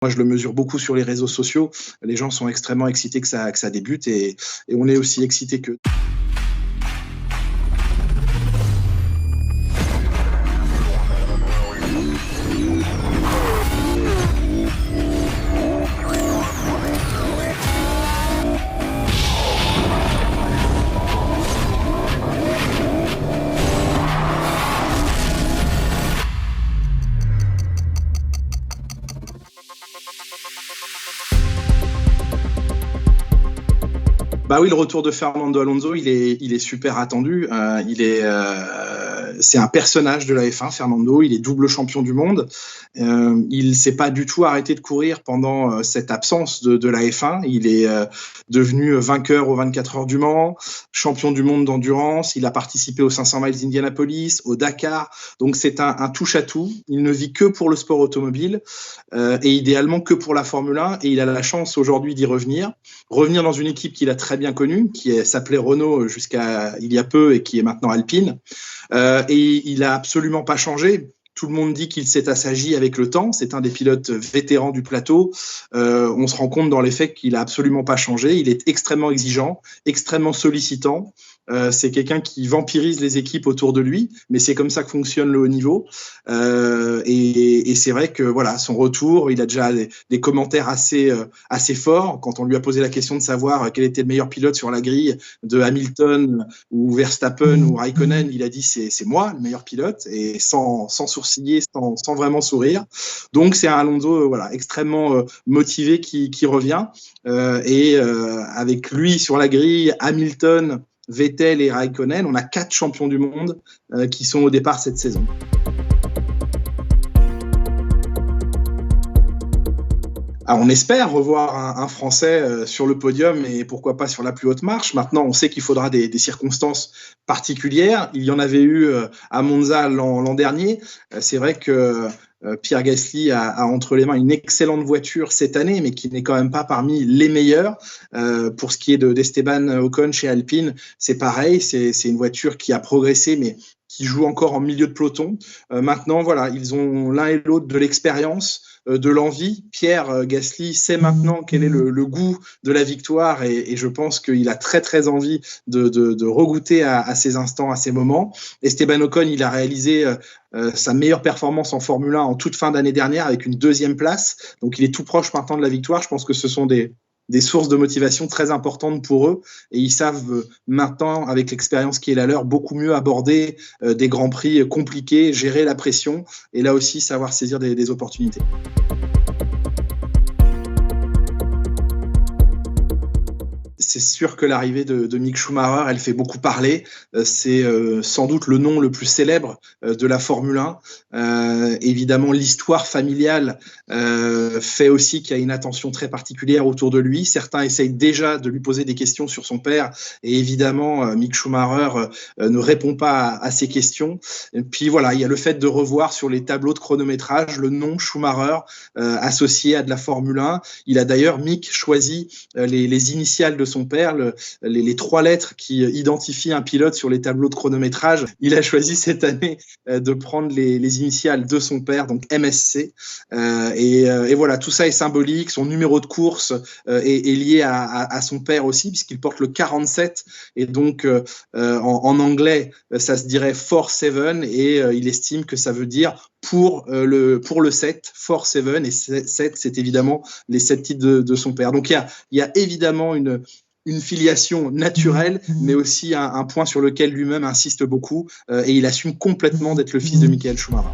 Moi, je le mesure beaucoup sur les réseaux sociaux. Les gens sont extrêmement excités que ça débute et on est aussi excités qu'eux. Bah oui, le retour de Fernando Alonso, il est super attendu. C'est un personnage de la F1, Fernando. Il est double champion du monde. Il s'est pas du tout arrêté de courir pendant cette absence de la F1. Il est devenu vainqueur aux 24 heures du Mans, champion du monde d'endurance. Il a participé aux 500 miles d'Indianapolis, au Dakar. Donc c'est un touche-à-tout. Il ne vit que pour le sport automobile et idéalement que pour la Formule 1. Et il a la chance aujourd'hui d'y revenir dans une équipe qu'il a très bien connue, qui s'appelait Renault jusqu'à il y a peu et qui est maintenant Alpine. Et il a absolument pas changé. Tout le monde dit qu'il s'est assagi avec le temps. C'est un des pilotes vétérans du plateau. On se rend compte dans les faits qu'il a absolument pas changé. Il est extrêmement exigeant, extrêmement sollicitant. C'est quelqu'un qui vampirise les équipes autour de lui, mais c'est comme ça que fonctionne le haut niveau. Et c'est vrai que voilà, son retour, il a déjà des commentaires assez forts. Quand on lui a posé la question de savoir quel était le meilleur pilote sur la grille de Hamilton ou Verstappen ou Raikkonen, il a dit c'est moi le meilleur pilote, et sans sourciller, sans vraiment sourire. Donc c'est un Alonso voilà, extrêmement motivé qui revient. Avec lui sur la grille, Hamilton, Vettel et Raikkonen, on a 4 champions du monde qui sont au départ cette saison. Alors on espère revoir un Français sur le podium et pourquoi pas sur la plus haute marche. Maintenant, on sait qu'il faudra des circonstances particulières. Il y en avait eu à Monza l'an dernier. C'est vrai que Pierre Gasly a entre les mains une excellente voiture cette année, mais qui n'est quand même pas parmi les meilleures. Pour ce qui est d'Esteban Ocon chez Alpine, c'est pareil, c'est une voiture qui a progressé, mais qui joue encore en milieu de peloton. Maintenant, voilà, ils ont l'un et l'autre de l'expérience, de l'envie. Pierre Gasly sait maintenant quel est le goût de la victoire et je pense qu'il a très très envie de regoûter à ces instants, à ces moments. Esteban Ocon, il a réalisé sa meilleure performance en Formule 1 en toute fin d'année dernière avec une 2e place. Donc il est tout proche maintenant de la victoire. Je pense que ce sont des sources de motivation très importantes pour eux et ils savent maintenant, avec l'expérience qui est la leur, beaucoup mieux aborder des grands prix compliqués, gérer la pression et là aussi savoir saisir des opportunités. C'est sûr que l'arrivée de Mick Schumacher, elle fait beaucoup parler. C'est sans doute le nom le plus célèbre de la Formule 1. Évidemment, l'histoire familiale fait aussi qu'il y a une attention très particulière autour de lui. Certains essayent déjà de lui poser des questions sur son père et évidemment, Mick Schumacher ne répond pas à ces questions. Et puis voilà, il y a le fait de revoir sur les tableaux de chronométrage le nom Schumacher associé à de la Formule 1. Il a d'ailleurs, Mick, choisi les initiales de son père, les 3 lettres qui identifient un pilote sur les tableaux de chronométrage. Il a choisi cette année de prendre les initiales de son père, donc MSC. Et voilà, tout ça est symbolique. Son numéro de course est lié à son père aussi, puisqu'il porte le 47. Et donc, en anglais, ça se dirait 4-7. Et il estime que ça veut dire pour le 7, 4-7. Et 7, c'est évidemment les 7 titres de son père. Donc, il y a évidemment une filiation naturelle, mais aussi un point sur lequel lui-même insiste beaucoup et il assume complètement d'être le fils de Michael Schumacher.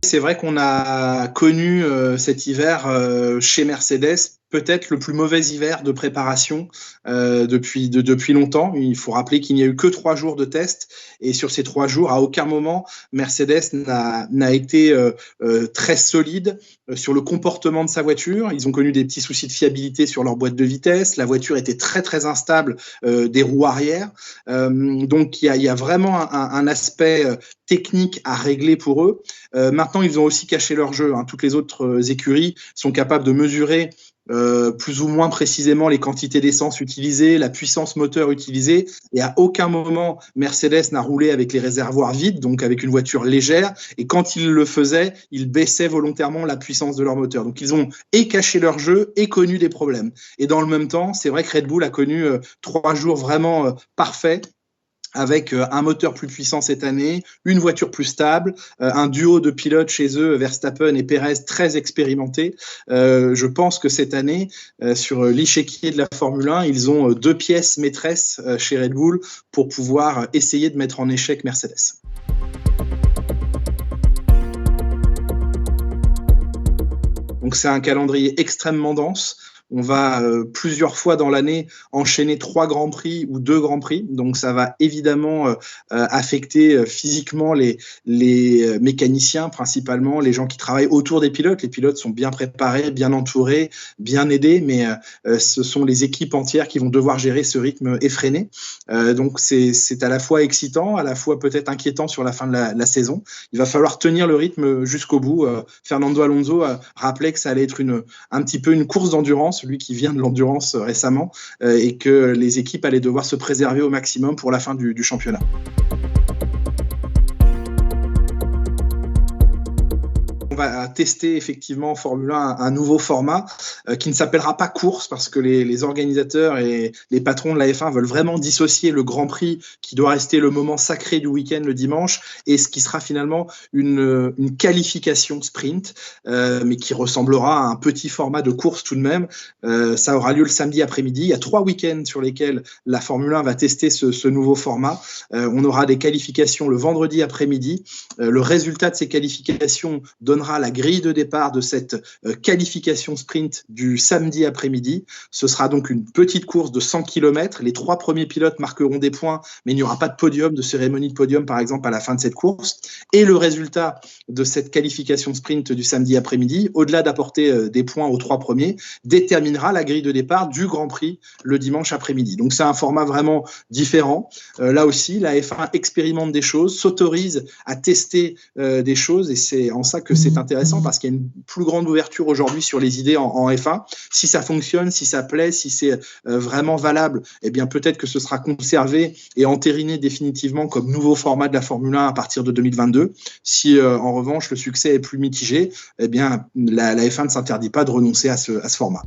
C'est vrai qu'on a connu cet hiver chez Mercedes peut-être le plus mauvais hiver de préparation depuis longtemps. Il faut rappeler qu'il n'y a eu que 3 jours de test et sur ces 3 jours, à aucun moment, Mercedes n'a été très solide sur le comportement de sa voiture. Ils ont connu des petits soucis de fiabilité sur leur boîte de vitesse. La voiture était très très instable des roues arrière. Donc il y a vraiment un aspect technique à régler pour eux. Maintenant, ils ont aussi caché leur jeu. Toutes les autres écuries sont capables de mesurer plus ou moins précisément les quantités d'essence utilisées, la puissance moteur utilisée, et à aucun moment Mercedes n'a roulé avec les réservoirs vides, donc avec une voiture légère, et quand ils le faisaient, ils baissaient volontairement la puissance de leur moteur. Donc ils ont et caché leur jeu et connu des problèmes. Et dans le même temps, c'est vrai que Red Bull a connu 3 jours vraiment parfaits, avec un moteur plus puissant cette année, une voiture plus stable, un duo de pilotes chez eux, Verstappen et Perez, très expérimentés. Je pense que cette année, sur l'échiquier de la Formule 1, ils ont 2 pièces maîtresses chez Red Bull pour pouvoir essayer de mettre en échec Mercedes. Donc c'est un calendrier extrêmement dense. On va plusieurs fois dans l'année enchaîner 3 grands prix ou 2 grands prix. Donc ça va évidemment affecter physiquement les mécaniciens, principalement les gens qui travaillent autour des pilotes. Les pilotes sont bien préparés, bien entourés, bien aidés, mais ce sont les équipes entières qui vont devoir gérer ce rythme effréné. Donc c'est à la fois excitant, à la fois peut-être inquiétant sur la fin de la saison. Il va falloir tenir le rythme jusqu'au bout. Fernando Alonso rappelait que ça allait être un petit peu une course d'endurance, lui qui vient de l'endurance récemment, et que les équipes allaient devoir se préserver au maximum pour la fin du championnat. On va tester effectivement en Formule 1 un nouveau format qui ne s'appellera pas course, parce que les organisateurs et les patrons de la F1 veulent vraiment dissocier le Grand Prix, qui doit rester le moment sacré du week-end le dimanche, et ce qui sera finalement une qualification sprint, mais qui ressemblera à un petit format de course tout de même. Ça aura lieu le samedi après-midi. Il y a 3 week-ends sur lesquels la Formule 1 va tester ce nouveau format. On aura des qualifications le vendredi après-midi. Le résultat de ces qualifications donnera la grille de départ de cette qualification sprint du samedi après-midi. Ce sera donc une petite course de 100 km. Les 3 premiers pilotes marqueront des points, mais il n'y aura pas de podium, de cérémonie de podium par exemple à la fin de cette course. Et le résultat de cette qualification sprint du samedi après-midi, au-delà d'apporter des points aux 3 premiers, déterminera la grille de départ du Grand Prix le dimanche après-midi. Donc c'est un format vraiment différent. Là aussi, la F1 expérimente des choses, s'autorise à tester des choses, et c'est en ça que c'est intéressant, parce qu'il y a une plus grande ouverture aujourd'hui sur les idées en F1. Si ça fonctionne, si ça plaît, si c'est vraiment valable, eh bien peut-être que ce sera conservé et entériné définitivement comme nouveau format de la Formule 1 à partir de 2022. Si en revanche le succès est plus mitigé, eh bien la F1 ne s'interdit pas de renoncer à ce format.